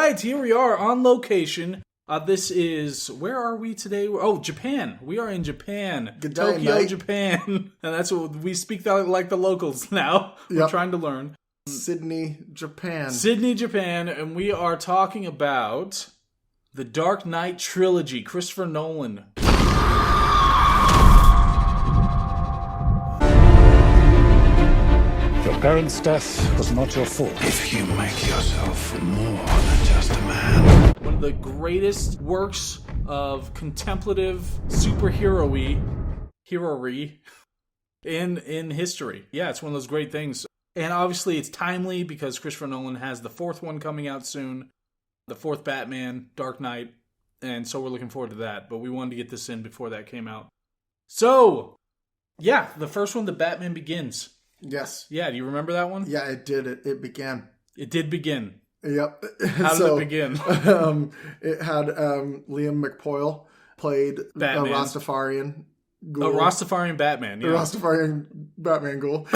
right, here we are on location. This is, where are we today? Oh, Japan. We are in Japan. Good day, Tokyo, mate. Japan. And that's what we speak like the locals now. We're trying to learn. Sydney, Japan. Sydney, Japan. And we are talking about The Dark Knight Trilogy, Christopher Nolan. Your parents' death was not your fault. If you make yourself more than just a man. One of the greatest works of contemplative superhero-y in history. Yeah, it's one of those great things. And obviously it's timely because Christopher Nolan has the fourth one coming out soon. The fourth Batman, Dark Knight. And so we're looking forward to that. But we wanted to get this in before that came out. So, yeah, the first one, The Batman Begins. Yes. Yeah, do you remember that one? Yeah, it did. It began. It did begin. Yep. How did it begin? It had Liam McPoyle played Batman. a Rastafarian Ghoul. A Rastafarian Batman, yeah. A Rastafarian Batman Ghoul.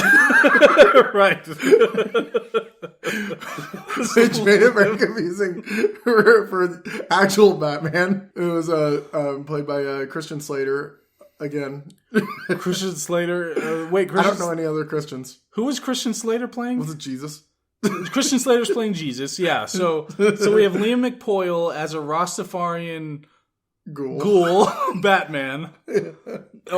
Right. Which made it very confusing for actual Batman. It was played by Christian Slater. Again. Christian Slater. Wait, I don't know any other Christians. Who was Christian Slater playing? Was it Jesus? Christian Slater's playing Jesus, yeah. So we have Liam McPoyle as a Rastafarian ghoul Batman.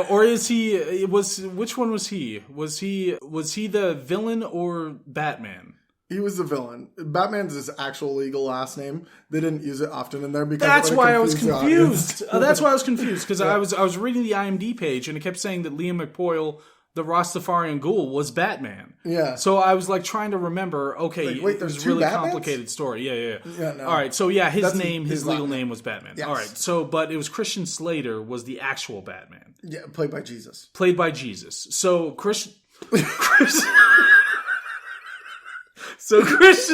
Or is he, which one was he? Was he the villain or Batman? He was the villain. Batman's his actual legal last name. They didn't use it often in there because that's why I was confused. That's why I was confused because I was reading the IMDb page and it kept saying that Liam McPoyle, the Rastafarian Ghoul, was Batman. Yeah. So I was like trying to remember. Okay, wait, there's it's a two really Batmans? complicated story. Yeah. No. All right. So yeah, his his legal name. name was Batman. Yes. All right. So, but it was Christian Slater was the actual Batman, Yeah, played by Jesus. played by Jesus. So Christian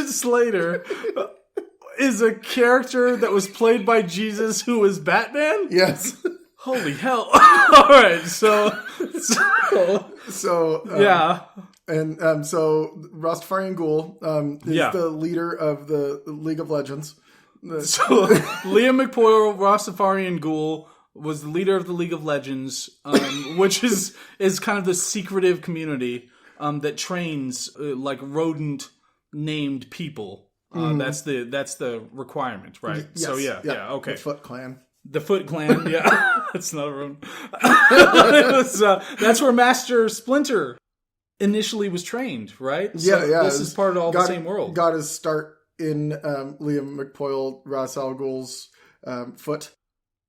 Slater is a character that was played by Jesus who was Batman? Yes. Holy hell. All right. So yeah. And so Rastafarian Ghoul is the leader of the League of Legends. So Liam McPoyle, Rastafarian Ghoul, was the leader of the League of Legends, which is kind of the secretive community that trains like rodent named people. That's the requirement, right? Yes. So yeah, okay. The Foot Clan. The Foot Clan, yeah. That's not a rodent. That's where Master Splinter initially was trained, right? So Yeah. This is part of the same world. Got his start in Liam McPoyle, Ra's al Ghul's foot.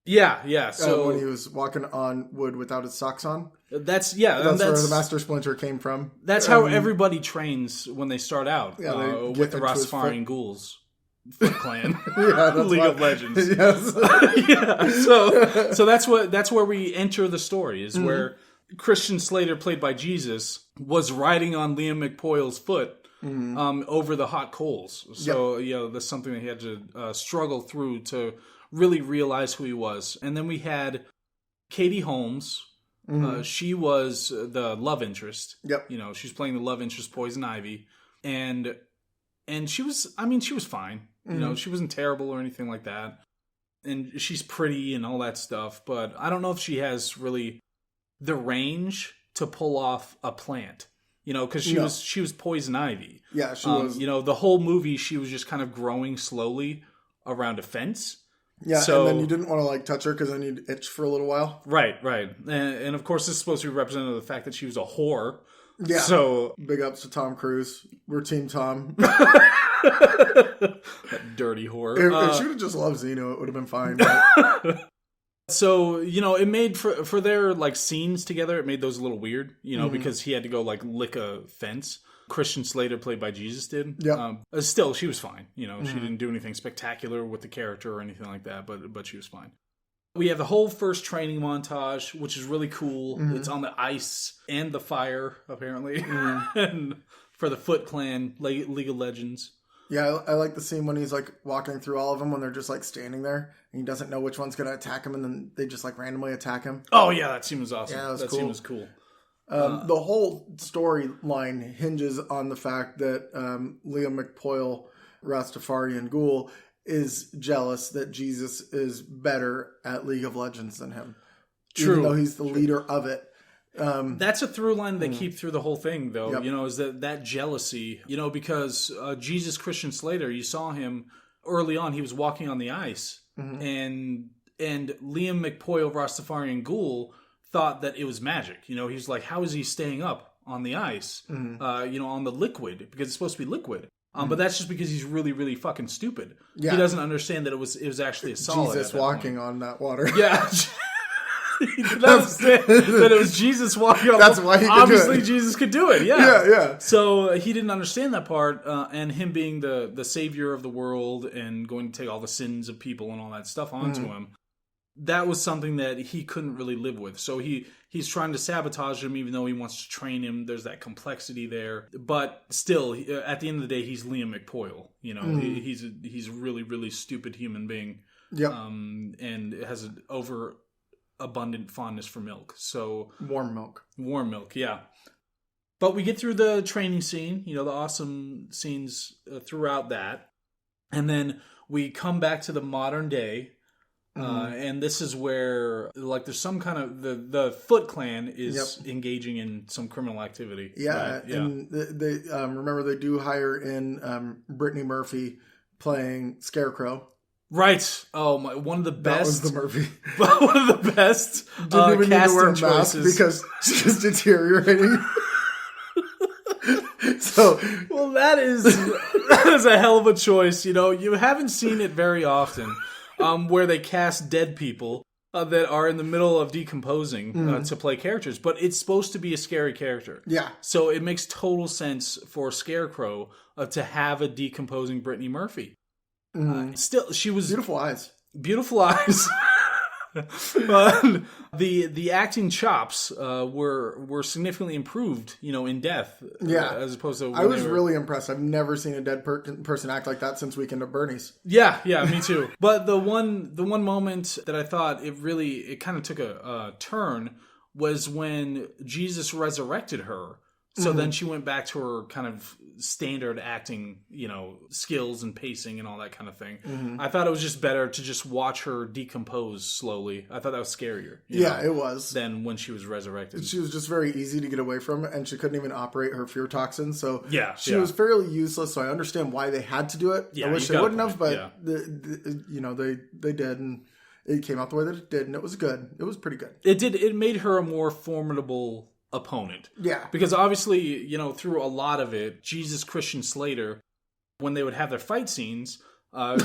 Yeah. So when he was walking on wood without his socks on. That's where the Master Splinter came from. That's how everybody trains when they start out they get with the into his foot. Rastafarian Ghouls. Foot Clan, League of Legends. Yes. Yeah. So that's where we enter the story is where Christian Slater, played by Jesus, was riding on Liam McPoyle's foot over the hot coals. So that's something that he had to struggle through to really realize who he was. And then we had Katie Holmes. She was the love interest. Yep. She's playing the love interest, Poison Ivy, and she was fine. She wasn't terrible or anything like that. And she's pretty and all that stuff, but I don't know if she has really the range to pull off a plant. Because she was Poison Ivy. Yeah, she was. The whole movie she was just kind of growing slowly around a fence. Yeah, so, and then you didn't want to touch her because then you'd itch for a little while. Right. And of course this is supposed to be representative of the fact that she was a whore. Yeah. So big ups to Tom Cruise. We're Team Tom. That dirty whore. If she would have just loved Zeno, it would have been fine. But... So, it made for their scenes together, it made those a little weird, because he had to go lick a fence. Christian Slater, played by Jesus, did. Yeah. Still, she was fine. She didn't do anything spectacular with the character or anything like that, but she was fine. We have the whole first training montage, which is really cool. It's on the ice and the fire, apparently, and for the Foot Clan, League of Legends. Yeah, I like the scene when he's walking through all of them when they're just and he doesn't know which one's going to attack him, and then they just randomly attack him. Oh yeah, that scene was awesome. Yeah, that scene was cool. The whole storyline hinges on the fact that Liam McPoyle, Rastafarian Ghoul, is jealous that Jesus is better at League of Legends than him. True. Even though he's the leader of it. That's a through line they keep through the whole thing, though. Yep. Is that jealousy, because Jesus Christian Slater, you saw him early on, he was walking on the ice, and Liam McPoyle, Rastafarian Ghoul, thought that it was magic. He's like, how is he staying up on the ice, on the liquid, because it's supposed to be liquid. But that's just because he's really, really fucking stupid. Yeah. He doesn't understand that it was actually a solid. Jesus walking on that water. Yeah. He didn't understand that it was Jesus walking on. That's why he could obviously do it. Jesus could do it. Yeah, yeah. So he didn't understand that part, and him being the savior of the world and going to take all the sins of people and all that stuff onto him. That was something that he couldn't really live with. So he's trying to sabotage him, even though he wants to train him. There's that complexity there, but still, at the end of the day, he's Liam McPoyle. He's a really, really stupid human being. Yep. And has an abundant fondness for milk. So warm milk, yeah. But we get through the training scene, the awesome scenes throughout that, and then we come back to the modern day. And this is where, there's some kind of the Foot Clan is engaging in some criminal activity. Yeah, right? and they remember they do hire in Brittany Murphy playing Scarecrow. Right. Oh my! One of the best. That was the Murphy. One of the best Didn't even need to wear a mask choices because she's deteriorating. So, well, that is a hell of a choice. You haven't seen it very often. Where they cast dead people that are in the middle of decomposing to play characters. But it's supposed to be a scary character. Yeah. So it makes total sense for Scarecrow to have a decomposing Brittany Murphy. Still, she was... Beautiful eyes. Beautiful eyes. But the acting chops were significantly improved, in Death. Yeah, as opposed to I was really impressed. I've never seen a dead person act like that since Weekend at Bernie's. Yeah, me too. But the one moment that I thought it kind of took a turn was when Jesus resurrected her. So then she went back to her kind of standard acting, skills and pacing and all that kind of thing. I thought it was just better to just watch her decompose slowly. I thought that was scarier. It was. Than when she was resurrected. She was just very easy to get away from, and she couldn't even operate her fear toxin. So she yeah. was fairly useless. So I understand why they had to do it. Yeah, I wish they wouldn't have, but yeah. they did, and it came out the way that it did, and it was good. It was pretty good. It did. It made her a more formidable opponent. Yeah. Because obviously, through a lot of it, Jesus Christian Slater, when they would have their fight scenes, he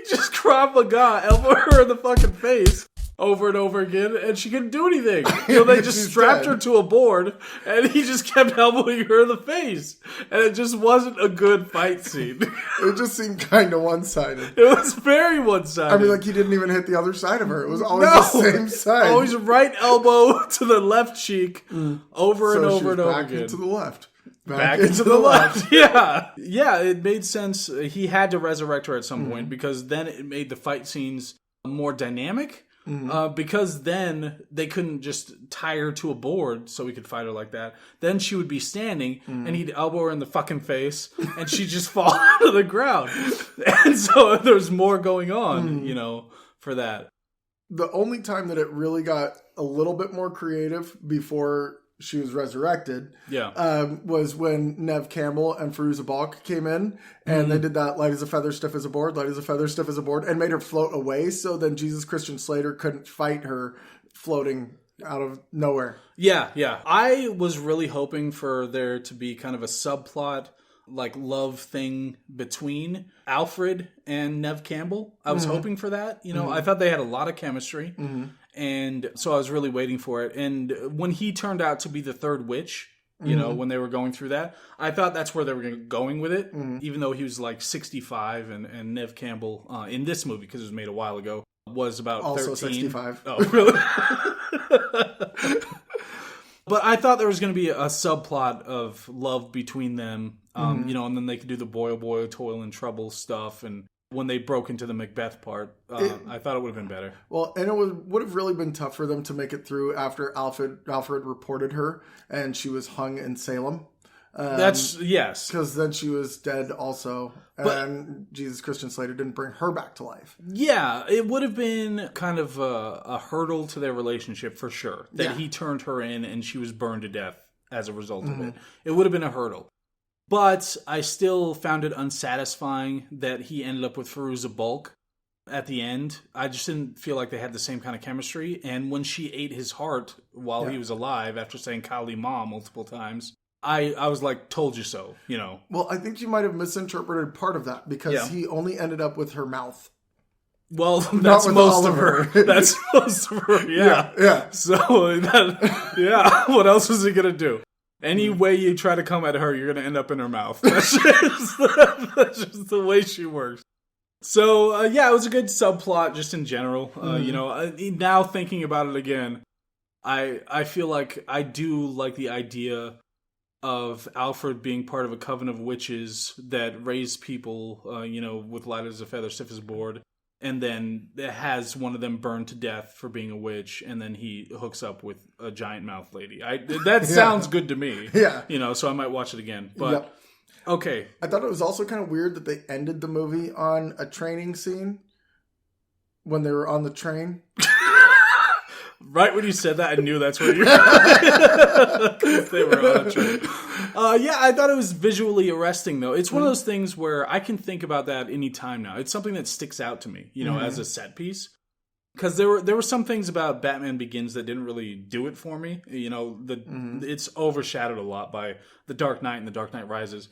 just Krav Maga elbow her in the fucking face over and over again, and she couldn't do anything. They just strapped her to a board, and he just kept elbowing her in the face. And it just wasn't a good fight scene. It just seemed kind of one-sided. It was very one-sided. I mean, he didn't even hit the other side of her. It was always the same side. Always right elbow to the left cheek, over and over and over back again. Into the left. Back into the left. Yeah, it made sense. He had to resurrect her at some point, because then it made the fight scenes more dynamic. Because then they couldn't just tie her to a board so we could fight her like that. Then she would be standing and he'd elbow her in the fucking face and she'd just fall to the ground. And so there's more going on, for that. The only time that it really got a little bit more creative before she was resurrected was when Nev Campbell and Fairuza Balk came in, and they did that light as a feather, stiff as a board, light as a feather, stiff as a board, and made her float away, so then Jesus Christian Slater couldn't fight her floating out of nowhere. Yeah. I was really hoping for there to be kind of a subplot, love thing between Alfred and Nev Campbell. I was hoping for that. I thought they had a lot of chemistry. And so I was really waiting for it. And when he turned out to be the third witch, when they were going through that, I thought that's where they were going with it. Even though he was 65 and Nev Campbell, in this movie, because it was made a while ago, was about also 13. 65. Oh, really? But I thought there was going to be a subplot of love between them, and then they could do the boil, toil, and trouble stuff, and when they broke into the Macbeth part, I thought it would have been better. Well, and it would have really been tough for them to make it through after Alfred reported her and she was hung in Salem. That's, yes. Because then she was dead also. And Jesus Christian Slater didn't bring her back to life. Yeah, it would have been kind of a hurdle to their relationship for sure. That he turned her in and she was burned to death as a result of it. It would have been a hurdle. But I still found it unsatisfying that he ended up with Fairuza Balk at the end. I just didn't feel like they had the same kind of chemistry. And when she ate his heart while he was alive, after saying Kali Ma multiple times, I was like, told you so, you know. Well, I think you might have misinterpreted part of that because he only ended up with her mouth. Well, that's most of her. That's most of her, yeah. So, what else was he going to do? Any way you try to come at her, you're going to end up in her mouth. That's just the way she works. So, it was a good subplot just in general. You know, now thinking about it again, I feel like I do like the idea of Alfred being part of a coven of witches that raise people, you know, with light as a feather, stiff as a board, and then has one of them burned to death for being a witch, and then he hooks up with a giant mouth lady. That sounds good to me. Yeah. You know, so I might watch it again. But, okay. I thought it was also kind of weird that they ended the movie on a training scene when they were on the train. Right when you said that, I knew that's where you were. They were on a train. I thought it was visually arresting, though. It's one of those things where I can think about that any time now. It's something that sticks out to me, you know, as a set piece. Because there were some things about Batman Begins that didn't really do it for me. You know, it's overshadowed a lot by The Dark Knight and The Dark Knight Rises.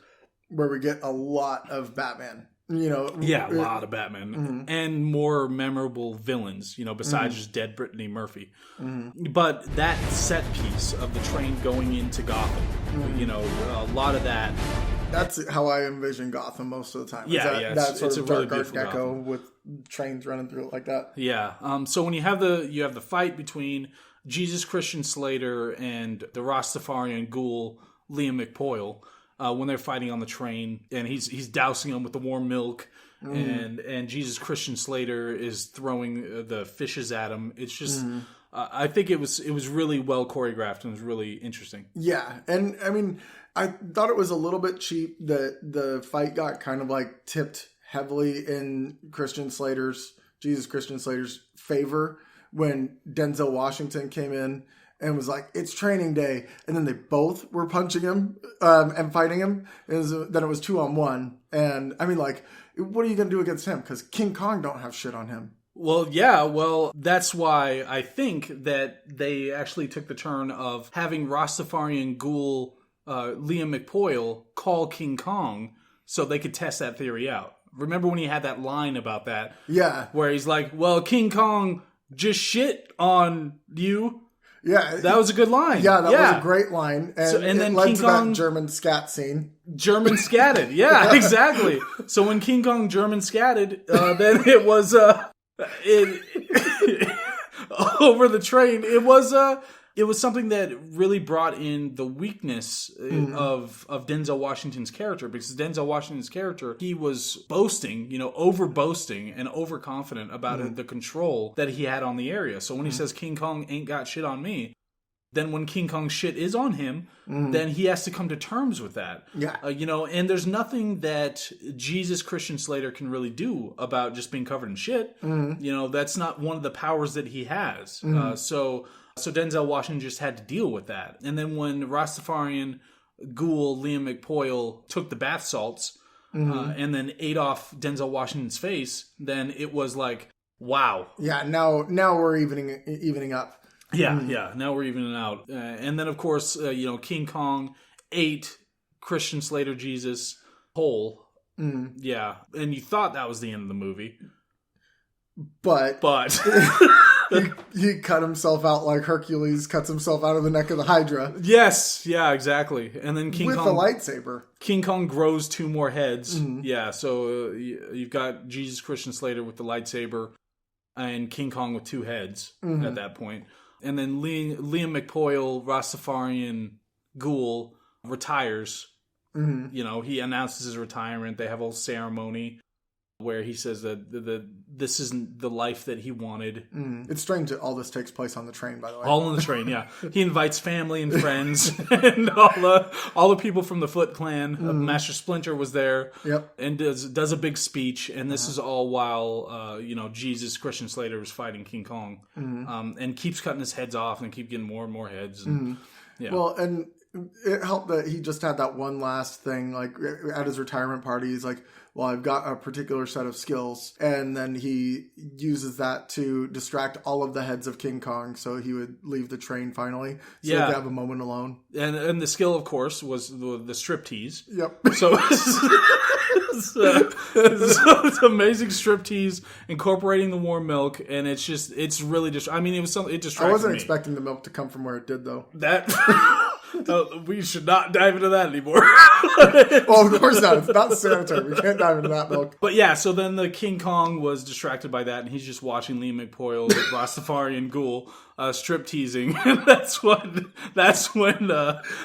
Where we get a lot of Batman. You know, a lot of Batman and more memorable villains, you know, besides just dead Brittany Murphy. But that set piece of the train going into Gotham, you know, a lot so that. That's how I envision Gotham most of the time. That sort of really dark Art Deco Deco with trains running through it like that. Yeah. So when you have the fight between Jesus Christian Slater and the Rastafarian Ghoul Liam McPoyle. When they're fighting on the train, and he's dousing them with the warm milk, and Jesus Christian Slater is throwing the fishes at him. It's just, I think it was really well choreographed and it was really interesting. Yeah, and I mean, I thought it was a little bit cheap that the fight got kind of like tipped heavily in Jesus Christian Slater's favor when Denzel Washington came in and was like, it's training day. And then they both were punching him and fighting him. Then it was 2-on-1. And I mean, like, what are you going to do against him? Because King Kong don't have shit on him. Well, that's why I think that they actually took the turn of having Rastafarian Ghoul Liam McPoyle call King Kong so they could test that theory out. Remember when he had that line about that? Yeah. Where he's like, well, King Kong just shit on you. Yeah. That was a good line. Yeah, that was a great line. And then it led King to Kong, that German scat scene. German scatted. Yeah, exactly. So when King Kong German scatted, then it was over the train. It was something that really brought in the weakness of Denzel Washington's character, because Denzel Washington's character, he was boasting, you know, over boasting and overconfident about the control that he had on the area. So when he says King Kong ain't got shit on me, then when King Kong's shit is on him, then he has to come to terms with that. Yeah. You know, and there's nothing that Jesus Christian Slater can really do about just being covered in shit. You know, that's not one of the powers that he has. So Denzel Washington just had to deal with that. And then when Rastafarian Ghoul Liam McPoyle took the bath salts and then ate off Denzel Washington's face, then it was like, wow. Yeah, now we're evening up. Yeah, now we're evening out. And then, of course, you know, King Kong ate Christian Slater Jesus whole. Yeah, and you thought that was the end of the movie. But he cut himself out like Hercules cuts himself out of the neck of the Hydra. Yes, yeah, exactly. And then King Kong... with the lightsaber. King Kong grows 2 more heads. Yeah, so you've got Jesus Christian Slater with the lightsaber and King Kong with 2 heads at that point. And then Liam McPoyle, Rastafarian Ghoul, retires. You know, he announces his retirement. They have a whole ceremony. where he says that this isn't the life that he wanted. It's strange that all this takes place on the train, by the way. All on the train, yeah. He invites family and friends and all the people from the Foot Clan. Master Splinter was there. Yep. And does a big speech, and this is all while Jesus, Christian Slater, was fighting King Kong, and keeps cutting his heads off and keep getting more and more heads. And, yeah. Well, and it helped that he just had that one last thing, like at his retirement party. He's like, well, I've got a particular set of skills. And then he uses that to distract all of the heads of King Kong. So he would leave the train finally. So they could have a moment alone. And the skill, of course, was the striptease. Yep. So it's amazing striptease incorporating the warm milk. And it's really just, I mean, it was something, it distracted me. I wasn't expecting the milk to come from where it did, though. We should not dive into that anymore. Well, of course not. It's not sanitary. We can't dive into that milk. But yeah, so then the King Kong was distracted by that, and he's just watching Liam McPoyle, the Rastafarian Ghoul, strip teasing. And that's when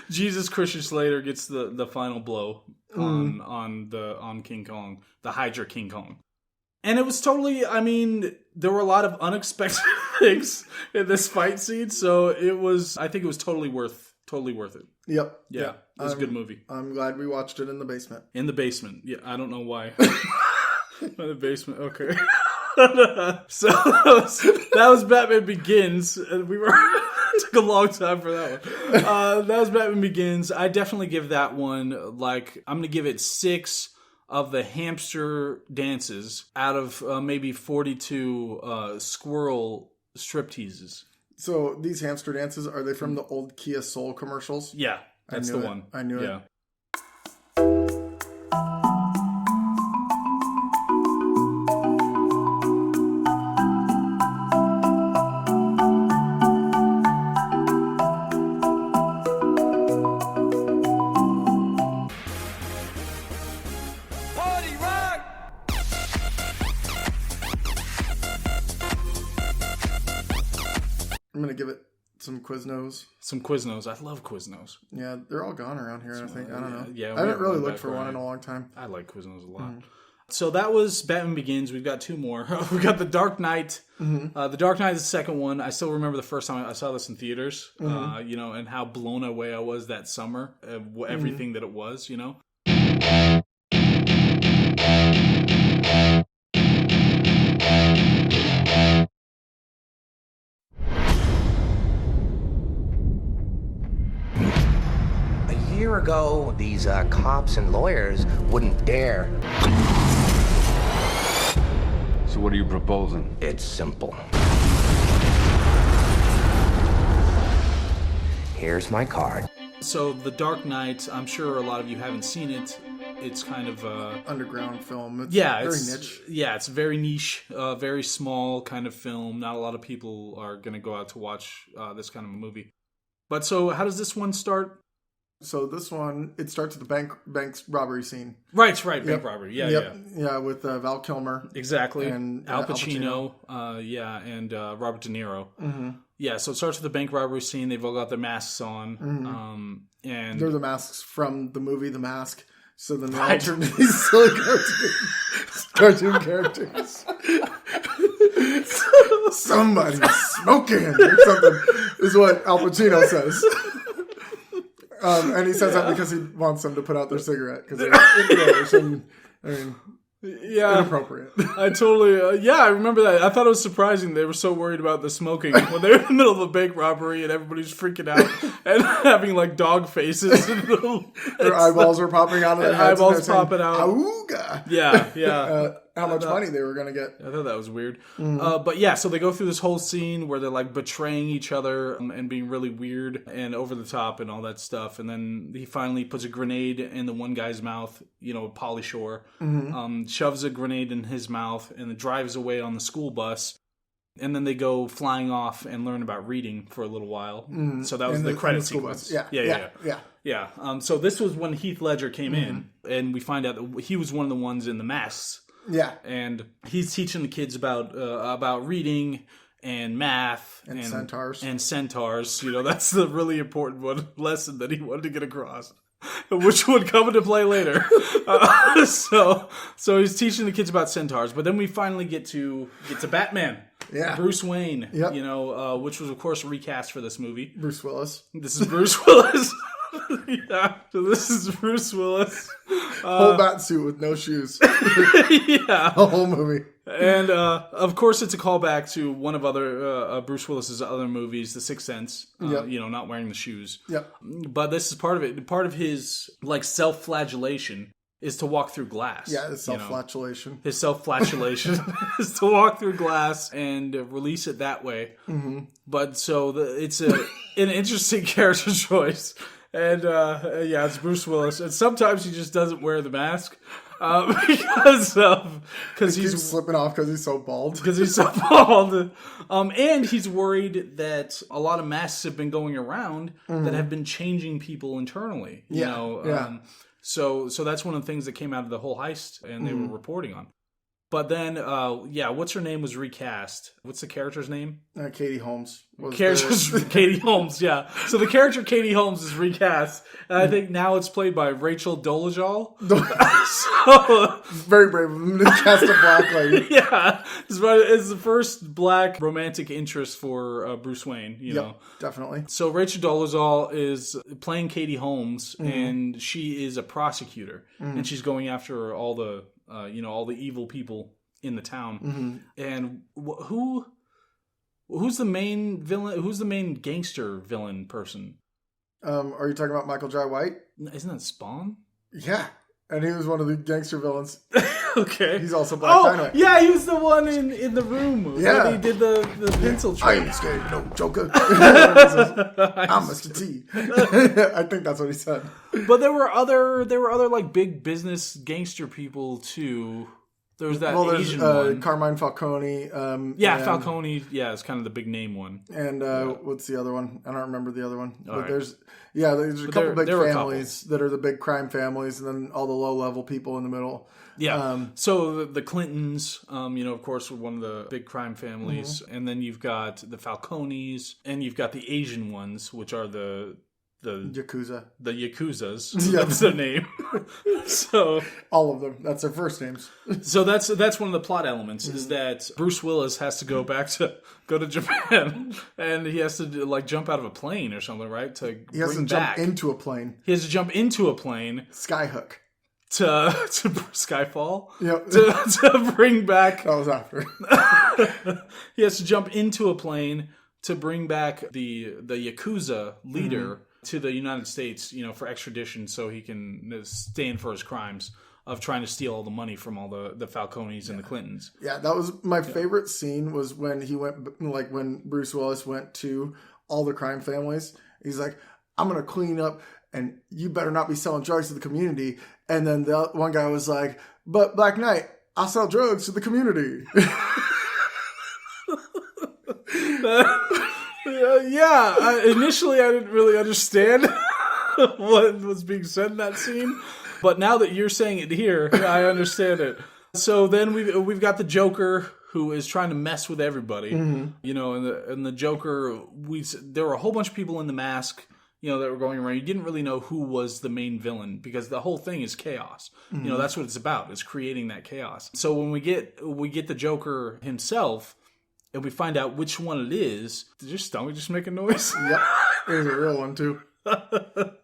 Jesus Christian Slater gets the final blow on King Kong, the Hydra King Kong. And it was totally, I mean, there were a lot of unexpected things in this fight scene, so I think it was totally worth it. Yep. Yeah. It was a good movie. I'm glad we watched it in the basement. In the basement. Yeah, I don't know why. In the basement. Okay. So that was Batman Begins. And it took a long time for that one. That was Batman Begins. I definitely give that one, I'm going to give it 6 of the hamster dances out of maybe 42 squirrel stripteases. So these hamster dances, are they from the old Kia Soul commercials? Yeah, that's the one. I knew it. Yeah. I'm going to give it some Quiznos. Some Quiznos. I love Quiznos. Yeah, they're all gone around here, I think. I don't know. Yeah, I haven't really looked for one in a long time. I like Quiznos a lot. So that was Batman Begins. We've got 2 more. We've got The Dark Knight. The Dark Knight is the second one. I still remember the first time I saw this in theaters, and how blown away I was that summer. Everything that it was, A year ago, these cops and lawyers wouldn't dare. So what are you proposing? It's simple. Here's my card. So The Dark Knight, I'm sure a lot of you haven't seen it. It's kind of underground film. It's very niche. Yeah, it's very niche, very small kind of film. Not a lot of people are going to go out to watch this kind of a movie. But so how does this one start? So this one, it starts at the bank robbery scene. Right, bank robbery. Yeah, with Val Kilmer. Exactly. And Al Pacino. And Robert De Niro. Mm-hmm. Yeah, so it starts with the bank robbery scene. They've all got their masks on. Mm-hmm. And they're the masks from the movie The Mask. So then they all turn to these silly cartoon characters. Somebody's smoking or something is what Al Pacino says. And he says that because he wants them to put out their cigarette because they're inappropriate. I totally, I remember that. I thought it was surprising they were so worried about the smoking when they were in the middle of a bank robbery and everybody's freaking out and having like dog faces. Their eyeballs are popping out of their heads. Eyeballs popping out. Auga! Yeah. How much money they were going to get. I thought that was weird. But yeah, so they go through this whole scene where they're like betraying each other and being really weird and over the top and all that stuff. And then he finally puts a grenade in the one guy's mouth, Pauly Shore, shoves a grenade in his mouth and then drives away on the school bus. And then they go flying off and learn about reading for a little while. So that was the credit sequence. Yeah. So this was when Heath Ledger came in and we find out that he was one of the ones in the masks. Yeah, and he's teaching the kids about reading and math and centaurs. And centaurs, that's the really important lesson that he wanted to get across. which would come into play later. So he's teaching the kids about centaurs, but then we finally get to Batman. Yeah. Bruce Wayne. Yep. Which was of course recast for this movie. Bruce Willis. This is Bruce Willis. Yeah. So this is Bruce Willis. Whole bat suit with no shoes. Yeah. The whole movie. And of course, it's a callback to one of other Bruce Willis's other movies, The Sixth Sense. Yep. Not wearing the shoes. Yep. But this is part of it. Part of his self-flagellation is to walk through glass. Yeah, his self-flagellation. His self-flagellation is to walk through glass and release it that way. Mm-hmm. But so it's an interesting character choice. And it's Bruce Willis. And sometimes he just doesn't wear the mask. Because he's slipping off because he's so bald. Because he's so bald. And he's worried that a lot of masks have been going around that have been changing people internally. So that's one of the things that came out of the whole heist and they were reporting on. But then, what's her name was recast. What's the character's name? Katie Holmes. Katie Holmes, yeah. So the character Katie Holmes is recast. And I think now it's played by Rachel Dolezal. So, very brave of them to cast a black lady. Yeah. It's the first black romantic interest for Bruce Wayne, you know. Definitely. So Rachel Dolezal is playing Katie Holmes, and she is a prosecutor. And she's going after all the evil people in the town. And who's the main villain? Who's the main gangster villain person? Are you talking about Michael Jai White? Isn't that Spawn? Yeah. And he was one of the gangster villains. Okay. He's also Black Dynamite. Yeah, he was the one in the room. Yeah. When he did the pencil trick. I ain't scared of no Joker. I'm Mr. T. I think that's what he said. But there were other like big business gangster people too. There was that Asian one. Carmine Falcone. Falcone. Yeah, it's kind of the big name one. And what's the other one? I don't remember the other one. But there's a couple big families that are the big crime families, and then all the low level people in the middle. Yeah. So the Clintons, of course, were one of the big crime families, and then you've got the Falcones, and you've got the Asian ones, which are the Yakuza. The Yakuzas. Yeah. That's their name. So all of them. That's their first names. So that's one of the plot elements is that Bruce Willis has to go to Japan, and he has to jump out of a plane or something, right? He has to jump into a plane. He has to jump into a plane. Skyhook. To Skyfall. Yep. To bring back. That was after. He has to jump into a plane to bring back the Yakuza leader to the United States, for extradition, so he can stand for his crimes of trying to steal all the money from all the Falcones and the Clintons. Yeah, that was my favorite scene. Was when he went, when Bruce Willis went to all the crime families. He's like, "I'm gonna clean up, and you better not be selling drugs to the community." And then the one guy was like, "But Black Knight, I'll sell drugs to the community." Initially I didn't really understand what was being said in that scene, but now that you're saying it here, I understand it. So then we've got the Joker who is trying to mess with everybody, and the Joker. There were a whole bunch of people in the mask, that were going around. You didn't really know who was the main villain because the whole thing is chaos. That's what it's about, is creating that chaos. So when we get the Joker himself. And we find out which one it is. Did your stomach just make a noise? Yep. It was a real one, too.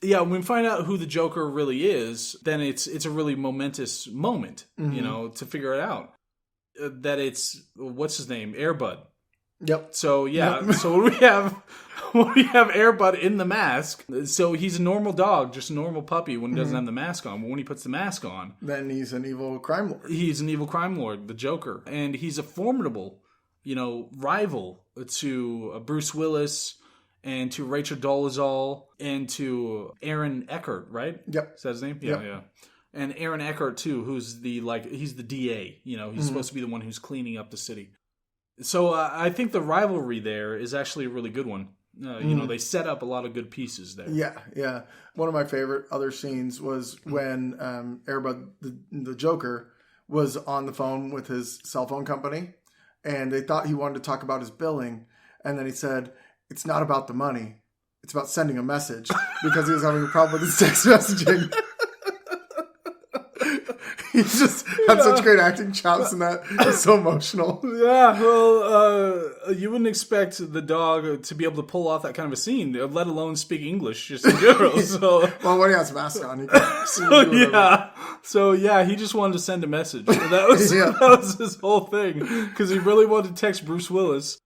Yeah, when we find out who the Joker really is, then it's a really momentous moment, to figure it out. That it's, what's his name? Air Bud. Yep. So, yeah. Yep. So when we have Air Bud in the mask, so he's a normal dog, just a normal puppy when he doesn't have the mask on. But when he puts the mask on... Then he's an evil crime lord. He's an evil crime lord, the Joker. And he's a formidable... rival to Bruce Willis and to Rachel Dolezal and to Aaron Eckhart, right? Yep. Is that his name? Yeah, yeah. And Aaron Eckhart, too, who's he's the DA. He's supposed to be the one who's cleaning up the city. So I think the rivalry there is actually a really good one. They set up a lot of good pieces there. Yeah, yeah. One of my favorite other scenes was when Airbud, the Joker, was on the phone with his cell phone company. And they thought he wanted to talk about his billing. And then he said, "It's not about the money. it's about sending a message because he was having a problem with his text messaging. He just had such great acting chops in that. It's so emotional. Yeah, well, you wouldn't expect the dog to be able to pull off that kind of a scene, let alone speak English just in general. So, well, when he has a mask on, he can So he just wanted to send a message. That was his whole thing, because he really wanted to text Bruce Willis,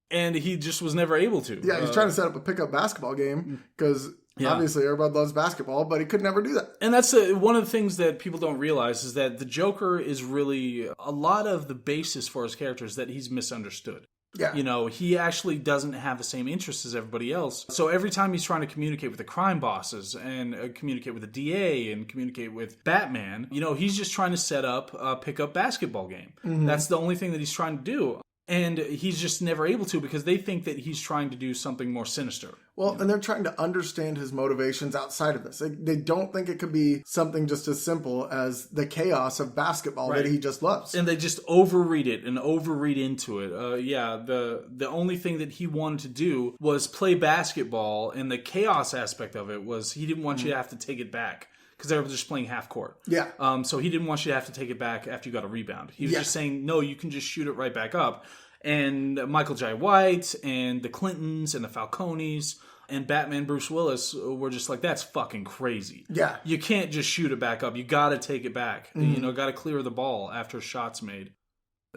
and he just was never able to. Yeah, he's trying to set up a pickup basketball game because. Yeah. Obviously, everybody loves basketball, but he could never do that. And that's one of the things that people don't realize is that the Joker is really a lot of the basis for his character is that he's misunderstood. Yeah. You know, he actually doesn't have the same interests as everybody else. So every time he's trying to communicate with the crime bosses and communicate with the DA and communicate with Batman, you know, he's just trying to set up a pickup basketball game. Mm-hmm. That's the only thing that he's trying to do. And he's just never able to because they think that he's trying to do something more sinister. Well, and they're trying to understand his motivations outside of this. They don't think it could be something just as simple as the chaos of basketball that he just loves. And they just overread it and overread into it. The only thing that he wanted to do was play basketball, and the chaos aspect of it was he didn't want you to have to take it back. Because they were just playing half court. Yeah. So he didn't want you to have to take it back after you got a rebound. He was just saying, no, you can just shoot it right back up. And Michael Jai White and the Clintons and the Falcones and Batman Bruce Willis were just like, that's fucking crazy. Yeah. You can't just shoot it back up. You got to take it back. Mm-hmm. You know, got to clear the ball after a shot's made.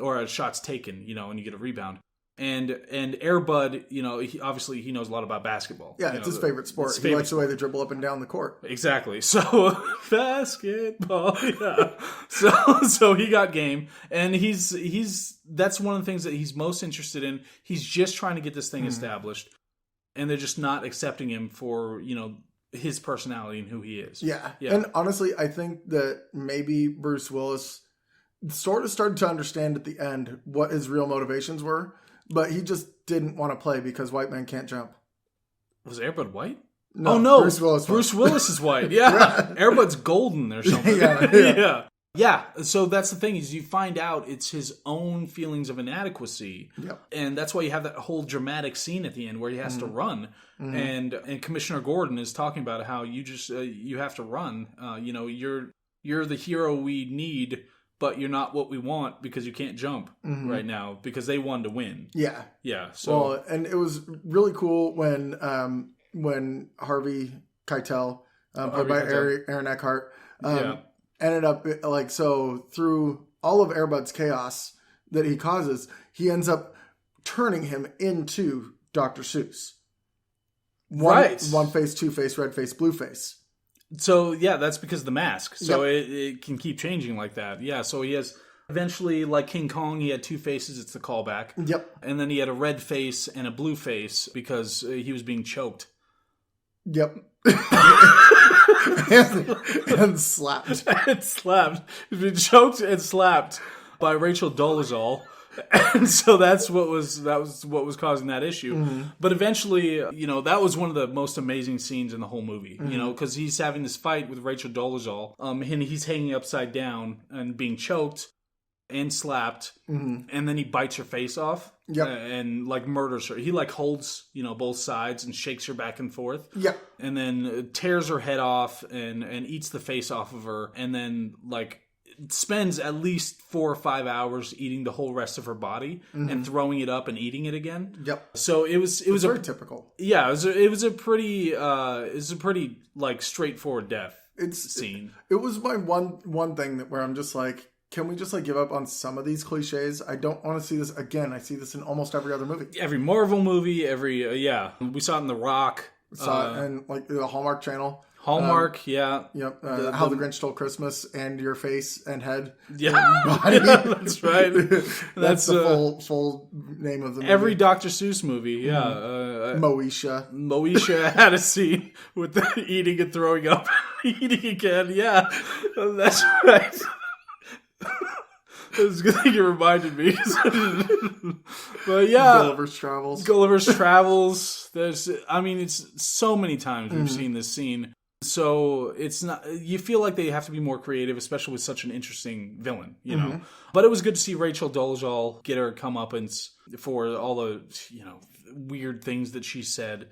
Or a shot's taken, you know, and you get a rebound. And Air Bud, you know, he knows a lot about basketball. Yeah, it's his favorite sport. He likes the way they dribble up and down the court. Exactly. So basketball, yeah. So he got game, and that's one of the things that he's most interested in. He's just trying to get this thing established, and they're just not accepting him for, you know, his personality and who he is. Yeah. And honestly, I think that maybe Bruce Willis sort of started to understand at the end what his real motivations were. But he just didn't want to play because white men can't jump. Was Air Bud white? No, no. Bruce Willis is white. Yeah. Air Bud's golden or something. Yeah. So that's the thing is you find out it's his own feelings of inadequacy. Yep. And that's why you have that whole dramatic scene at the end where he has to run. Mm-hmm. And Commissioner Gordon is talking about how you just you have to run. You know, you're the hero we need, but you're not what we want because you can't jump right now because they wanted to win. Yeah. Yeah. So and it was really cool when Harvey Keitel, played by Aaron Eckhart, ended up through all of Air Bud's chaos that he causes, he ends up turning him into Dr. Seuss. One face, two face, red face, blue face. So, yeah, that's because of the mask. So it can keep changing like that. Yeah, so he has... Eventually, like King Kong, he had two faces. It's the callback. Yep. And then he had a red face and a blue face because he was being choked. Yep. and slapped. And slapped. He was being choked and slapped by Rachel Dolezal. And so that was what was causing that issue. Mm-hmm. But eventually, you know, that was one of the most amazing scenes in the whole movie. Mm-hmm. You know, because he's having this fight with Rachel Dolezal, and he's hanging upside down and being choked and slapped, and then he bites her face off, and like murders her. He like holds, you know, both sides and shakes her back and forth, and then tears her head off and eats the face off of her, and then like spends at least 4 or 5 hours eating the whole rest of her body and throwing it up and eating it again. Yep. So it was very typical. Yeah, it was a pretty like straightforward death scene. It was my one thing where I'm just like, can we just like give up on some of these cliches? I don't want to see this again. I see this in almost every other movie. Every Marvel movie, we saw it in The Rock. Saw it in like the Hallmark Channel. Hallmark, Yep. How the Grinch Stole Christmas and your face and head. Yeah, that's right. That's the full name of the movie. Every Dr. Seuss movie, Moesha had a scene with the eating and throwing up, eating again. Yeah, that's right. It was a good thing you reminded me. But yeah, Gulliver's Travels. It's so many times we've seen this scene. So it's not. You feel like they have to be more creative, especially with such an interesting villain, you know. But it was good to see Rachel Dolezal get her comeuppance for all the, you know, weird things that she said.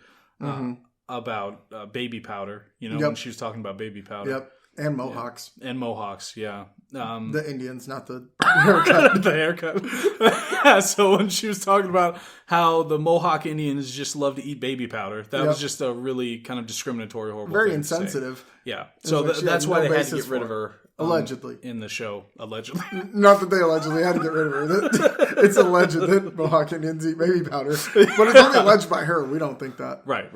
about baby powder, when she was talking about baby powder. Yep. And mohawks. Yeah. And mohawks, yeah. The Indians, not the haircut. The haircut. Yeah, so when she was talking about how the Mohawk Indians just love to eat baby powder, that was just a really kind of discriminatory, horrible Very thing insensitive. To say. Yeah. So that's why they had to get rid of her. Allegedly. In the show. Allegedly. Not that they allegedly had to get rid of her. It's alleged that Mohawk Indians eat baby powder. But it's only alleged by her. We don't think that. Right.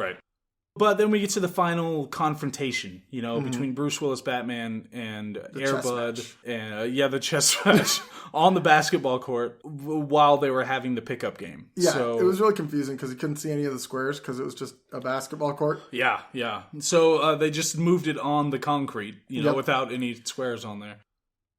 But then we get to the final confrontation, between Bruce Willis, Batman, and Air Bud, and the chess match on the basketball court while they were having the pickup game. Yeah, so, it was really confusing because you couldn't see any of the squares because it was just a basketball court. Yeah. So they just moved it on the concrete, without any squares on there.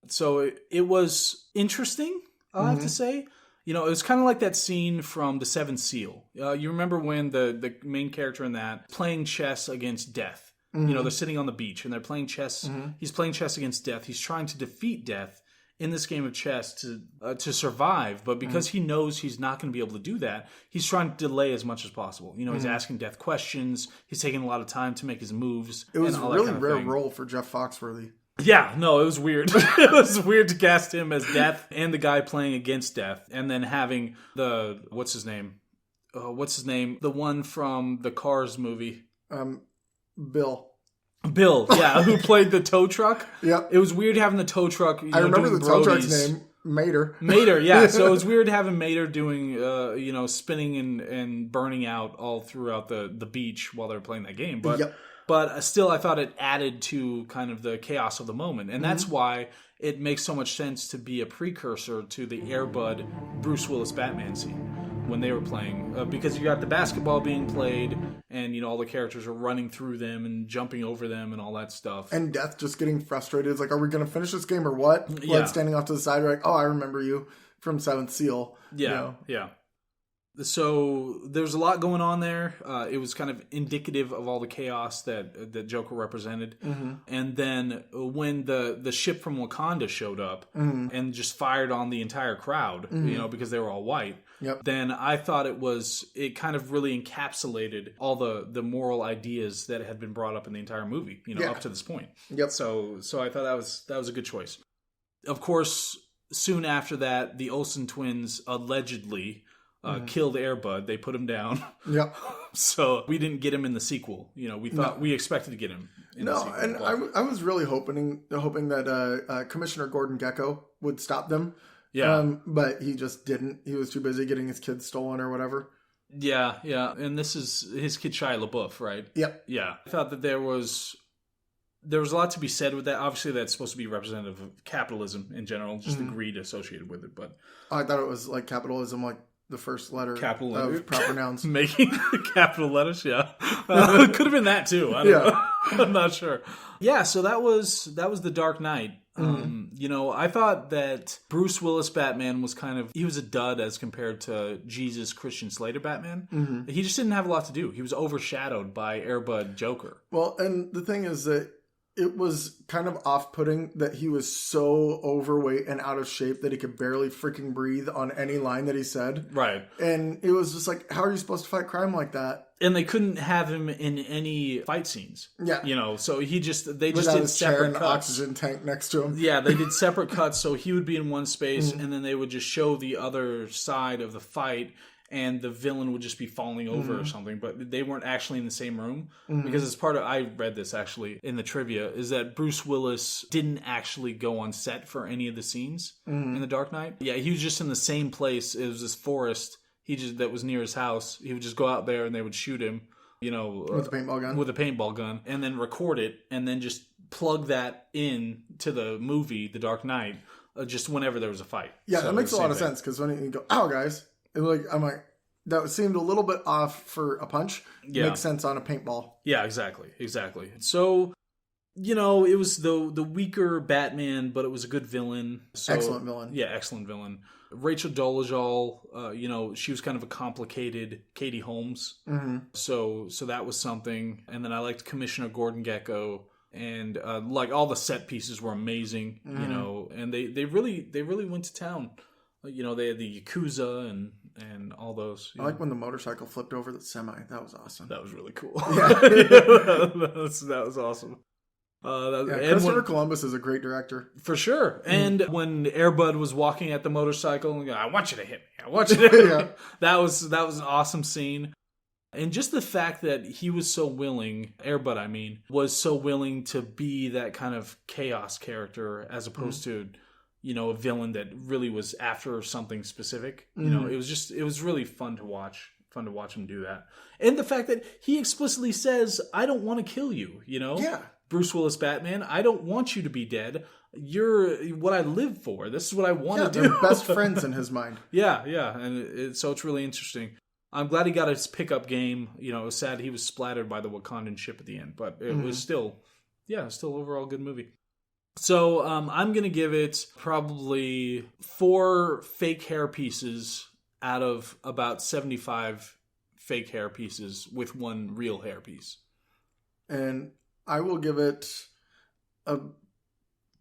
So it was interesting, I have to say. It was kind of like that scene from The Seventh Seal. You remember when the main character in that playing chess against death. They're sitting on the beach and they're playing chess. He's playing chess against death. He's trying to defeat death in this game of chess to survive. But because he knows he's not going to be able to do that, he's trying to delay as much as possible. He's asking death questions. He's taking a lot of time to make his moves. It was a really rare role for Jeff Foxworthy. Yeah, no, it was weird. It was weird to cast him as Death and the guy playing against Death, and then having what's his name? The one from the Cars movie. Bill, yeah, who played the tow truck. Yep. It was weird having the tow truck. I remember the tow truck's name, Mater. Mater, yeah. So it was weird having Mater doing, spinning and burning out all throughout the beach while they were playing that game. But. Yep. But still, I thought it added to kind of the chaos of the moment. And that's why it makes so much sense to be a precursor to the Air Bud Bruce Willis Batman scene when they were playing. Because you got the basketball being played and, all the characters are running through them and jumping over them and all that stuff. And Death just getting frustrated. It's like, are we going to finish this game or what? Yeah. Like standing off to the side, like, oh, I remember you from Seventh Seal. Yeah, yeah. So there's a lot going on there. It was kind of indicative of all the chaos that Joker represented. And then when the ship from Wakanda showed up and just fired on the entire crowd, because they were all white, then I thought it kind of really encapsulated all the moral ideas that had been brought up in the entire movie, up to this point. Yep. So I thought that was a good choice. Of course, soon after that, the Olsen twins allegedly killed Air Bud. They put him down. Yep. So we didn't get him in the sequel. We expected to get him in the sequel. And I was really hoping that Commissioner Gordon Gekko would stop them. Yeah. But he just didn't. He was too busy getting his kids stolen or whatever. Yeah. And this is his kid Shia LaBeouf, right? Yep. Yeah. I thought that there was a lot to be said with that. Obviously, that's supposed to be representative of capitalism in general, just the greed associated with it. But I thought it was like capitalism, like the first letter capital of proper nouns. Making capital letters, yeah. It could have been that too. I don't know. I'm not sure. Yeah, so that was The Dark Knight. I thought that Bruce Willis Batman was he was a dud as compared to Jesus Christian Slater Batman. He just didn't have a lot to do. He was overshadowed by Air Bud Joker. Well, and the thing is that it was kind of off-putting that he was so overweight and out of shape that he could barely freaking breathe on any line that he said. Right. And it was just like, how are you supposed to fight crime like that? And they couldn't have him in any fight scenes. Yeah. So they just without did his separate chair and cuts. oxygen tank next to him. Yeah, they did separate cuts, so he would be in one space, and then they would just show the other side of the fight, and the villain would just be falling over or something, but they weren't actually in the same room. Because as part of, I read this actually in the trivia, is that Bruce Willis didn't actually go on set for any of the scenes in The Dark Knight. Yeah, he was just in the same place. It was this forest that was near his house. He would just go out there and they would shoot him, with a paintball gun. With a paintball gun, and then record it, and then just plug that in to the movie, The Dark Knight, just whenever there was a fight. Yeah, that makes a lot of sense, because when you go, ow, guys, I'm like, that seemed a little bit off for a punch. Yeah. Makes sense on a paintball. Yeah, exactly. So, it was the weaker Batman, but it was a good villain. So, excellent villain. Yeah, excellent villain. Rachel Dolezal, she was kind of a complicated Katie Holmes. So that was something. And then I liked Commissioner Gordon Gekko. And all the set pieces were amazing, and they really went to town. They had the Yakuza and all those. I like when the motorcycle flipped over the semi. That was awesome. That was really cool. Yeah. that was awesome. Christopher Columbus is a great director. For sure. And when Air Bud was walking at the motorcycle, I want you to hit me. I want you to hit me. That was an awesome scene. And just the fact that he was so willing, Air Bud, was so willing to be that kind of chaos character as opposed to, a villain that really was after something specific. It was really fun to watch. Fun to watch him do that. And the fact that he explicitly says, I don't want to kill you, Yeah. Bruce Willis Batman, I don't want you to be dead. You're what I live for. This is what I want to do. They're best friends in his mind. Yeah. And so it's really interesting. I'm glad he got his pickup game. It was sad he was splattered by the Wakandan ship at the end, but it was still overall a good movie. So I'm going to give it probably 4 fake hair pieces out of about 75 fake hair pieces with 1 real hair piece. And I will give it a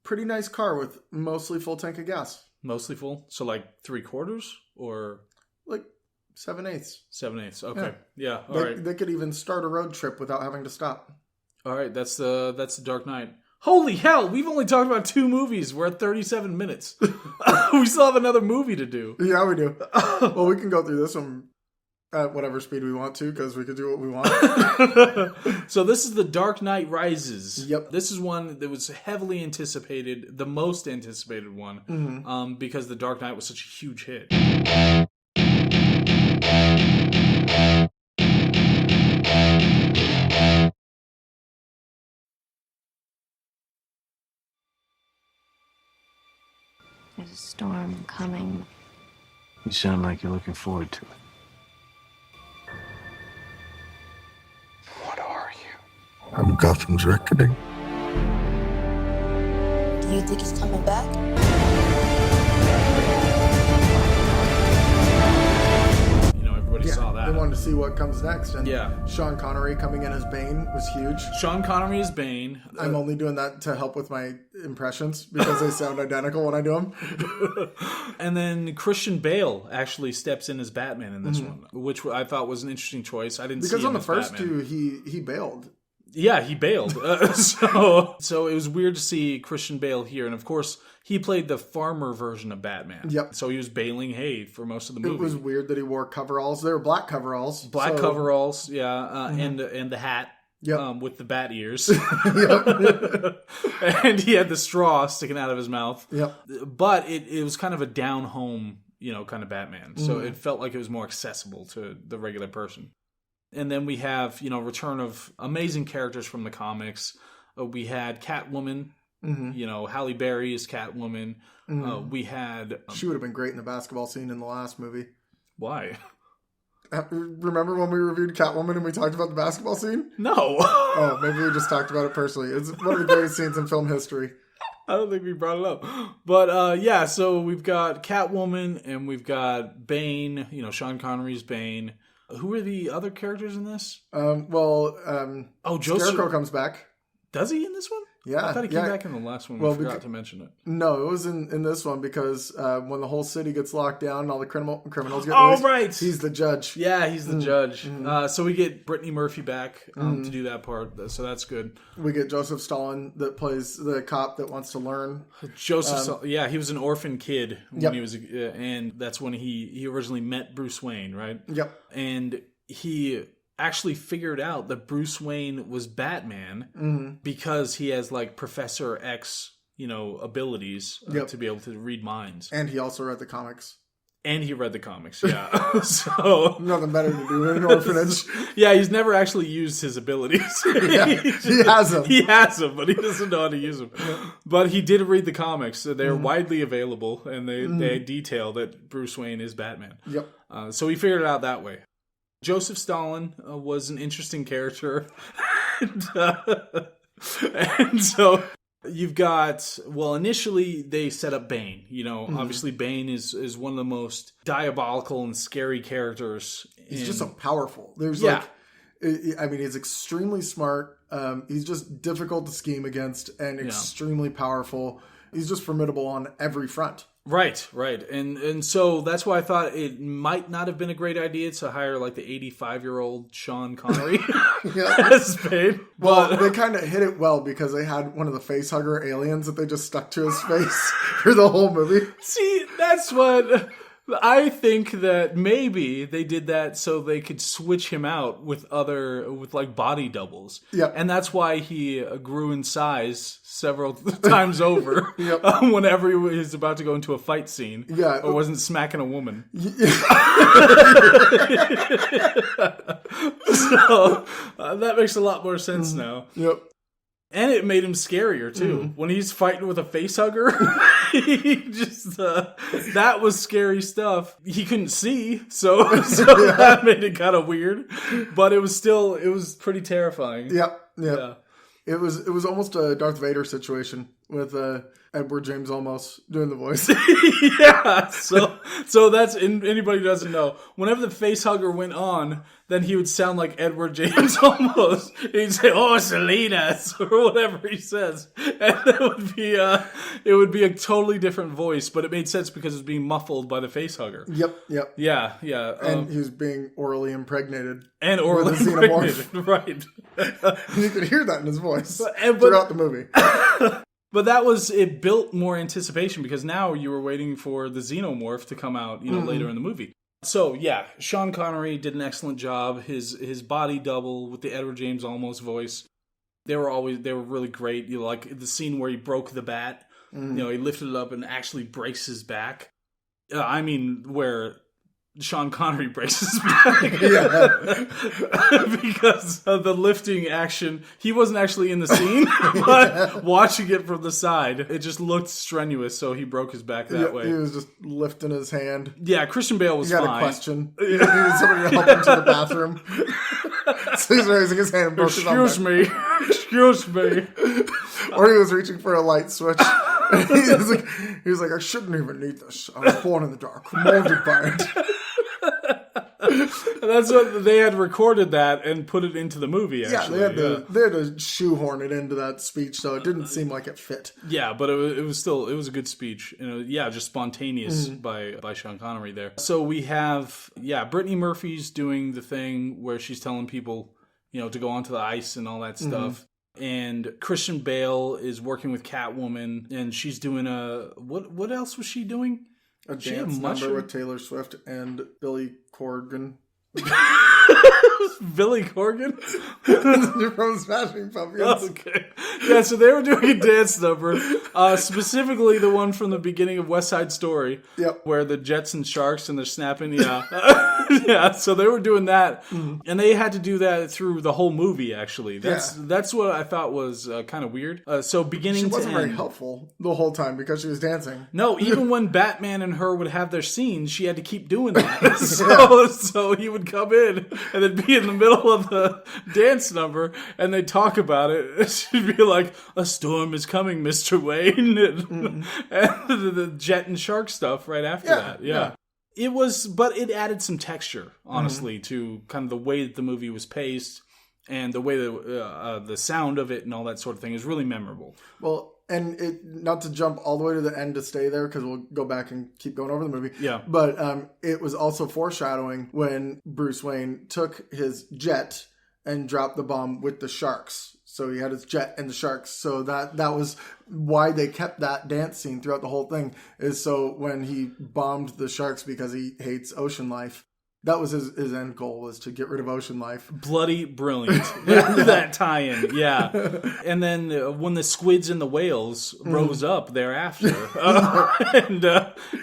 pretty nice car with mostly full tank of gas. Mostly full? So like 3/4 or? Like 7/8. 7/8. Okay. Yeah. All right. They could even start a road trip without having to stop. All right. That's the Dark Knight. Holy hell. We've only talked about 2 movies. We're at 37 minutes. We still have another movie to do. Yeah, we do. Well, we can go through this one at whatever speed we want to, because we can do what we want. So this is The Dark Knight Rises. Yep. This is one that was heavily anticipated, the most anticipated one, because The Dark Knight was such a huge hit. There's a storm coming. You sound like you're looking forward to it. What are you? I'm Gotham's reckoning. Do you think he's coming back? Everybody saw that. They wanted to see what comes next. And Yeah. Sean Connery coming in as Bane was huge. Sean Connery is Bane. I'm only doing that to help with my impressions because they sound identical when I do them. And then Christian Bale actually steps in as Batman in this one, which I thought was an interesting choice. I didn't see Because him on the as first Batman. 2, he bailed. Yeah, he bailed. So it was weird to see Christian Bale here. And of course, he played the farmer version of Batman. Yep. So he was baling hay for most of the movie. It was weird that he wore coveralls. They were black coveralls. Coveralls, yeah. And the hat. Yep. With the bat ears. Yep. And he had the straw sticking out of his mouth. Yep. But it was kind of a down-home, kind of Batman. So it felt like it was more accessible to the regular person. And then we have, return of amazing characters from the comics. We had Catwoman. Halle Berry is Catwoman. We had... she would have been great in the basketball scene in the last movie. Why? Remember when we reviewed Catwoman and we talked about the basketball scene? No. Oh, maybe we just talked about it personally. It's one of the greatest scenes in film history. I don't think we brought it up. But, so we've got Catwoman and we've got Bane. Sean Connery's Bane. Who are the other characters in this? Joseph Scarecrow comes back. Does he in this one? Yeah. I thought he came back in the last one. We forgot to mention it. No, it was in this one because when the whole city gets locked down and all the criminals get released, right. He's the judge. Yeah, he's the judge. So we get Brittany Murphy back to do that part. So that's good. We get Joseph Stalin that plays the cop that wants to learn. Stalin. Yeah, he was an orphan kid when he was, and that's when he originally met Bruce Wayne, right? Yep. And he actually figured out that Bruce Wayne was Batman because he has like Professor X, abilities to be able to read minds. And he also read the comics. And he read the comics, yeah. So nothing better to do in an orphanage. Yeah, he's never actually used his abilities. Yeah, he has them. He has them, but he doesn't know how to use them. But he did read the comics. So they're widely available, and they detail that Bruce Wayne is Batman. Yep. So he figured it out that way. Joseph Stalin was an interesting character. and so you've got, initially they set up Bane. Obviously Bane is one of the most diabolical and scary characters. He's just so powerful. He's extremely smart. He's just difficult to scheme against and extremely powerful. He's just formidable on every front. Right. And so that's why I thought it might not have been a great idea to hire like the 85-year-old Sean Connery as Bane. Well, they kind of hit it well because they had one of the facehugger aliens that they just stuck to his face for the whole movie. See, that's what... I think that maybe they did that so they could switch him out with like body doubles. Yep. And that's why he grew in size several times over Yep. Whenever he was about to go into a fight scene. Yeah. Or wasn't smacking a woman. So that makes a lot more sense now. Yep. And it made him scarier, too. When he's fighting with a facehugger, he just, that was scary stuff. He couldn't see, so that made it kind of weird. But it was pretty terrifying. Yep. Yeah. It was almost a Darth Vader situation with Edward James Olmos doing the voice. Yeah. So that's, anybody who doesn't know, whenever the facehugger went on, then he would sound like Edward James almost. He'd say, "Oh, Salinas," or whatever he says. And it would be a totally different voice, but it made sense because it was being muffled by the facehugger. Yep. Yeah. And he was being orally impregnated. And orally impregnated, right. And you could hear that in his voice throughout the movie. But it built more anticipation because now you were waiting for the Xenomorph to come out, later in the movie. So, yeah, Sean Connery did an excellent job. His body double with the Edward James Olmos voice, they were really great. Like the scene where he broke the bat, he lifted it up and actually breaks his back. Where Sean Connery breaks his back. Because of the lifting action. He wasn't actually in the scene, but watching it from the side, it just looked strenuous, so he broke his back that way. He was just lifting his hand. Yeah, Christian Bale was fine. He had a question. He needed somebody to help him to the bathroom. So he's raising his hand and broke his arm. Excuse me. Or he was reaching for a light switch. He was like, "I shouldn't even need this. I was born in the dark, molded by it." That's what they had recorded that and put it into the movie. Actually, they had to shoehorn it into that speech, so it didn't seem like it fit. Yeah, but it was a good speech. Just spontaneous by Sean Connery there. So we have Brittany Murphy's doing the thing where she's telling people to go onto the ice and all that stuff. And Christian Bale is working with Catwoman, and she's doing what else was she doing? A dance number with Taylor Swift and Billy Corgan. Billy Corgan? From Smashing Pumpkins. Okay. Yeah, so they were doing a dance number, specifically the one from the beginning of West Side Story, where the Jets and Sharks and they're snapping. Yeah, so they were doing that, and they had to do that through the whole movie, actually. That's what I thought was kind of weird. So beginning to end... She wasn't very helpful the whole time because she was dancing. No, even when Batman and her would have their scenes, she had to keep doing that. So he would come in and then be in the middle of the dance number, and they'd talk about it. She'd be like, "A storm is coming, Mr. Wayne," and the Jet and Shark stuff right after that. Yeah. But it added some texture, honestly, to kind of the way that the movie was paced and the way that the sound of it and all that sort of thing is really memorable. Well, and not to jump all the way to the end to stay there, because we'll go back and keep going over the movie. Yeah. But it was also foreshadowing when Bruce Wayne took his jet and dropped the bomb with the sharks. So he had his jet and the sharks. So that was why they kept that dance scene throughout the whole thing, is so when he bombed the sharks because he hates ocean life, that was his end goal, was to get rid of ocean life. Bloody brilliant. That tie-in, yeah. And then when the squids and the whales rose up thereafter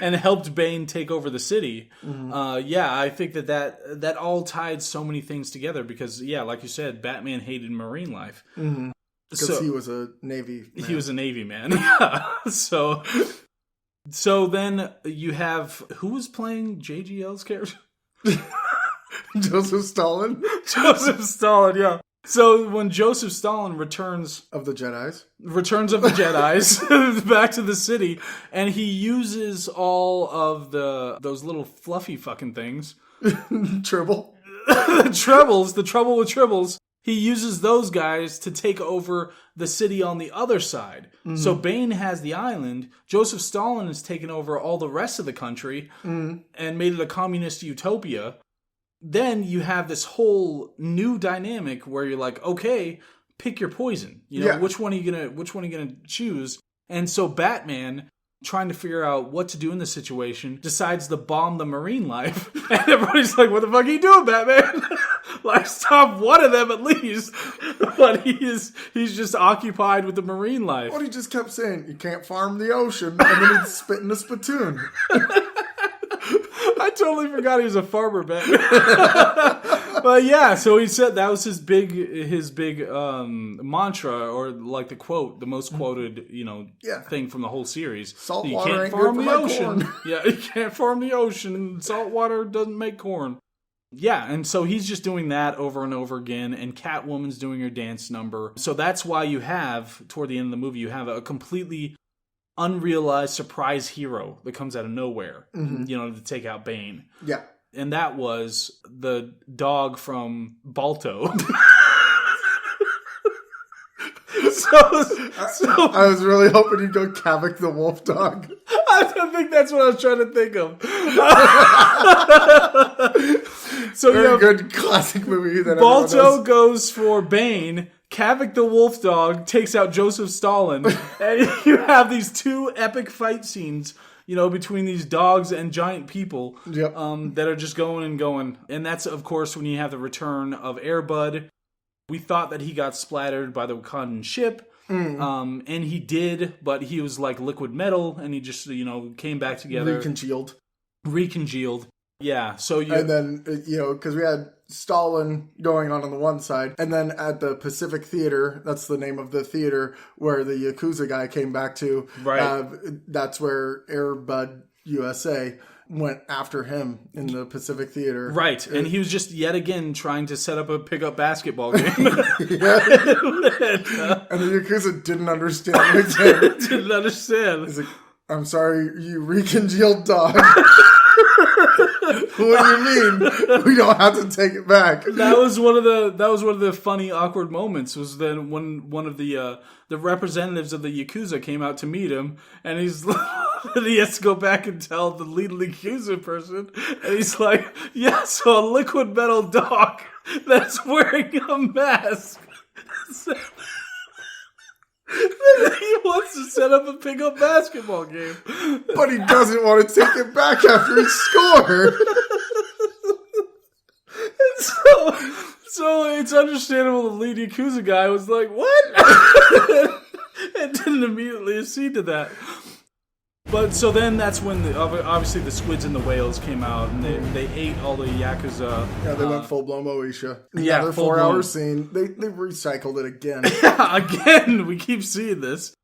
and helped Bane take over the city, I think that all tied so many things together because, like you said, Batman hated marine life. Because he was a Navy man. He was a Navy man, yeah. So then you have... Who was playing JGL's character? Joseph Stalin. Joseph Stalin, yeah. So when Joseph Stalin returns of the Jedis back to the city, and he uses all of those little fluffy fucking things. Tribble. The trouble with tribbles. he uses those guys to take over the city on the other side. Mm-hmm. So Bane has the island. Joseph Stalin has taken over all the rest of the country and made it a communist utopia. Then you have this whole new dynamic where you're like, okay, pick your poison. You know, which one are you gonna choose? And so Batman, trying to figure out what to do in this situation, decides to bomb the marine life. And everybody's like, what the fuck are you doing, Batman? Like, stop one of them at least. But he's just occupied with the marine life. Well, he just kept saying, you can't farm the ocean. And then he'd spit in a spittoon. I totally forgot he was a farmer, Batman. But yeah, so he said that was his big mantra, or like the quote, the most quoted, thing from the whole series. Salt you water can't ain't farm good the for my ocean. corn. Yeah, you can't farm the ocean. Salt water doesn't make corn. Yeah, and so he's just doing that over and over again, and Catwoman's doing her dance number. So that's why you have, toward the end of the movie, you have a completely unrealized surprise hero that comes out of nowhere, to take out Bane. Yeah. And that was the dog from Balto. I was really hoping you'd go Kavik the wolf dog. I think that's what I was trying to think of. So very good classic movie. That Balto goes for Bane. Kavik the wolf dog takes out Joseph Stalin. And you have these two epic fight scenes, between these dogs and giant people that are just going and going. And that's, of course, when you have the return of Air Bud. We thought that he got splattered by the Wakandan ship. And he did, but he was like liquid metal, and he just, came back together. Recongealed. Yeah, so and then, because we had Stalin going on the one side, and then at the Pacific Theater, that's the name of the theater where the Yakuza guy came back to. Right. That's where Air Bud USA went after him in the Pacific Theater. Right, and he was just yet again trying to set up a pickup basketball game. And the Yakuza didn't understand what he did. Didn't understand. He's like, I'm sorry, you recongealed dog. What do you mean? We don't have to take it back. That was one of the funny, awkward moments. Was then when one of the representatives of the Yakuza came out to meet him, and he has to go back and tell the lead Yakuza person, and he's like, "Yeah, so a liquid metal dog that's wearing a mask." He wants to set up a pickup basketball game, but he doesn't want to take it back after he scored. So it's understandable the lead Yakuza guy was like, "What?" and didn't immediately accede to that. But so then that's when obviously the squids and the whales came out, and they ate all the Yakuza. Yeah, they went full blown Moesha. Another 4-hour scene. They recycled it again. Yeah, again, we keep seeing this.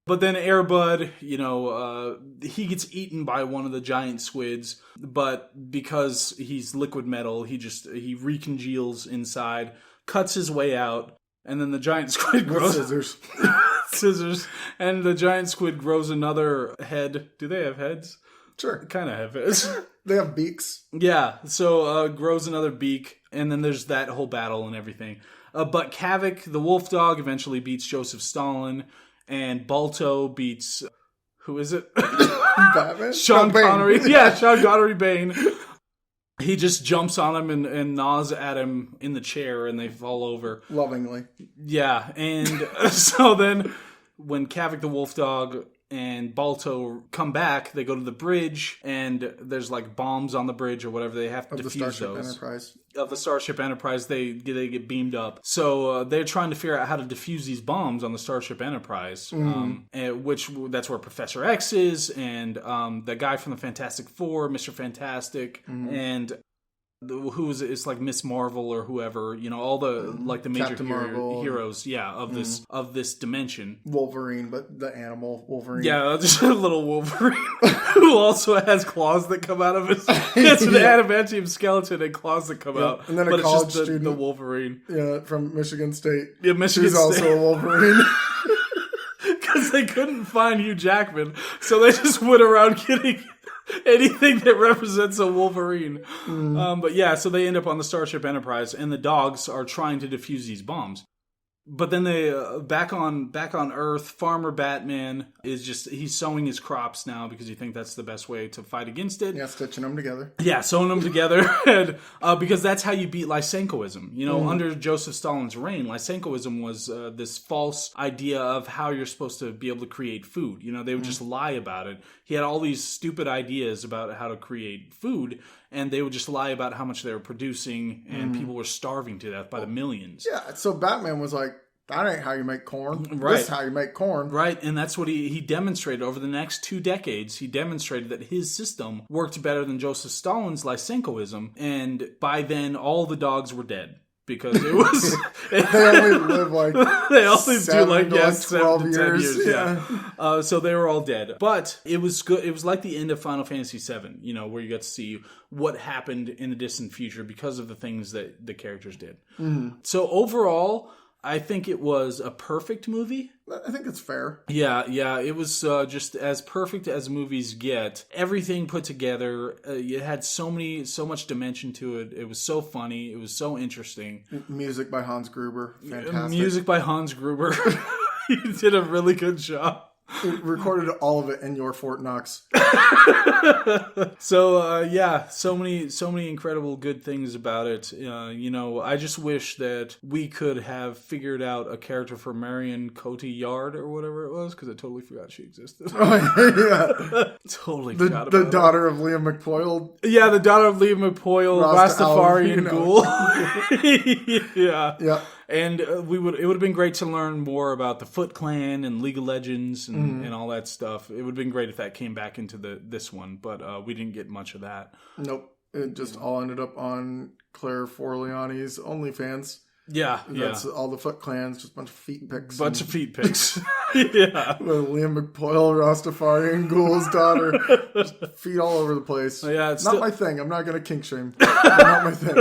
But then Air Bud, he gets eaten by one of the giant squids, but because he's liquid metal, he recongeals inside, cuts his way out, and then the giant squid grows scissors, and the giant squid grows another head. Do they have heads? Sure. Kind of have heads. They have beaks. Yeah, so grows another beak, and then there's that whole battle and everything. But Kavik, the wolf dog, eventually beats Joseph Stalin, and Balto beats... Who is it? Batman? Sean Connery. Yeah, Sean Connery Bane. He just jumps on him and gnaws at him in the chair, and they fall over. Lovingly. Yeah, and so then when Kavik the wolf dog and Balto come back, they go to the bridge, and there's like bombs on the bridge or whatever. They have to defuse those. Of the Starship Enterprise, they get beamed up. So they're trying to figure out how to defuse these bombs on the Starship Enterprise, that's where Professor X is, and the guy from the Fantastic Four, Mr. Fantastic, and who is it? It's like Miss Marvel or whoever, all the like the major heroes, of this dimension. Wolverine, but the animal Wolverine. Yeah, just a little Wolverine who also has claws that come out of his. It's an adamantium skeleton and claws that come out. And then but a college it's just student, the Wolverine. Yeah, from Michigan State. Yeah, Michigan State. Who's also a Wolverine. Because they couldn't find Hugh Jackman, so they just went around getting anything that represents a Wolverine. But yeah, so they end up on the Starship Enterprise, and the dogs are trying to defuse these bombs. But then they back on Earth. Farmer Batman he's sowing his crops now because he thinks that's the best way to fight against it. Yeah, stitching them together. Yeah, sewing them together, and, because that's how you beat Lysenkoism. You know, under Joseph Stalin's reign, Lysenkoism was this false idea of how you're supposed to be able to create food. You know, they would just lie about it. He had all these stupid ideas about how to create food, and they would just lie about how much they were producing, and people were starving to death by the millions. Yeah, so Batman was like, that ain't how you make corn. Right. This is how you make corn. Right, and that's what he demonstrated over the next 2 decades. He demonstrated that his system worked better than Joseph Stalin's Lysenkoism, and by then all the dogs were dead. Because it was... they only live like... They only do like 12 7 to 10 years. Yeah. So they were all dead. But it was good. It was like the end of Final Fantasy VII, you know, where you got to see what happened in the distant future because of the things that the characters did. So overall, I think it was a perfect movie. I think it's fair. Yeah, it was just as perfect as movies get. Everything put together. It had so much dimension to it. It was so funny. It was so interesting. Music by Hans Gruber. Fantastic. Music by Hans Gruber. He did a really good job. It recorded all of it in your Fort Knox. So so many incredible good things about it. You know, I just wish that we could have figured out a character for Marion Cotillard or whatever it was, because I totally forgot she existed. Totally forgot about the daughter of Liam McPoyle. Yeah, the daughter of Liam McPoyle, Rastafarian Ghoul. Yeah. And it would have been great to learn more about the Foot Clan and League of Legends and all that stuff. It would have been great if that came back into this one, but we didn't get much of that. Nope. It just all ended up on Claire Forliani's OnlyFans. Yeah. That's all the Foot Clans, just a bunch of feet pics. Yeah. With Liam McPoyle, Rastafarian Ghoul's daughter. Just feet all over the place. Yeah, it's not my thing. I'm not going to kink shame. Not my thing.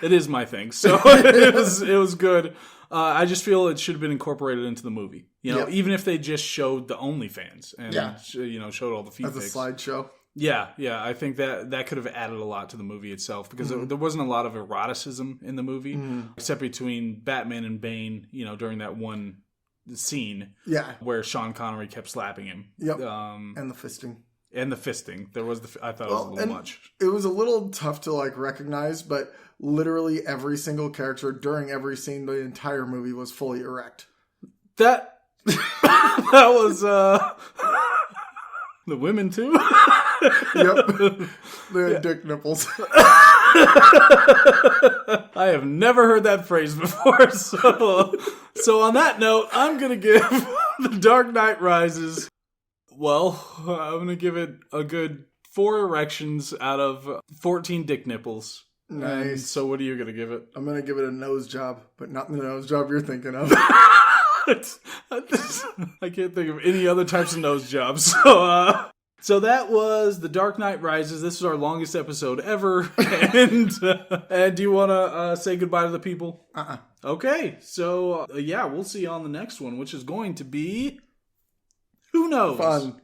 It is my thing. So it was good. I just feel it should have been incorporated into the movie. You know, even if they just showed the OnlyFans and showed all the feet pics. As a slideshow. Yeah, I think that could have added a lot to the movie itself, because there wasn't a lot of eroticism in the movie, except between Batman and Bane, you know, during that one scene where Sean Connery kept slapping him. Yep. And the fisting. There was I thought it was a little much. It was a little tough to like recognize, but literally every single character during every scene, the entire movie was fully erect. That was the women too. Yep. They had dick nipples. I have never heard that phrase before. So on that note, I'm going to give The Dark Knight Rises, well, I'm going to give it a good 4 erections out of 14 dick nipples. Nice. And so what are you going to give it? I'm going to give it a nose job, but not the nose job you're thinking of. I can't think of any other types of nose jobs. So that was The Dark Knight Rises. This is our longest episode ever. And do you want to say goodbye to the people? Okay. So, we'll see you on the next one, which is going to be... Who knows? Fun.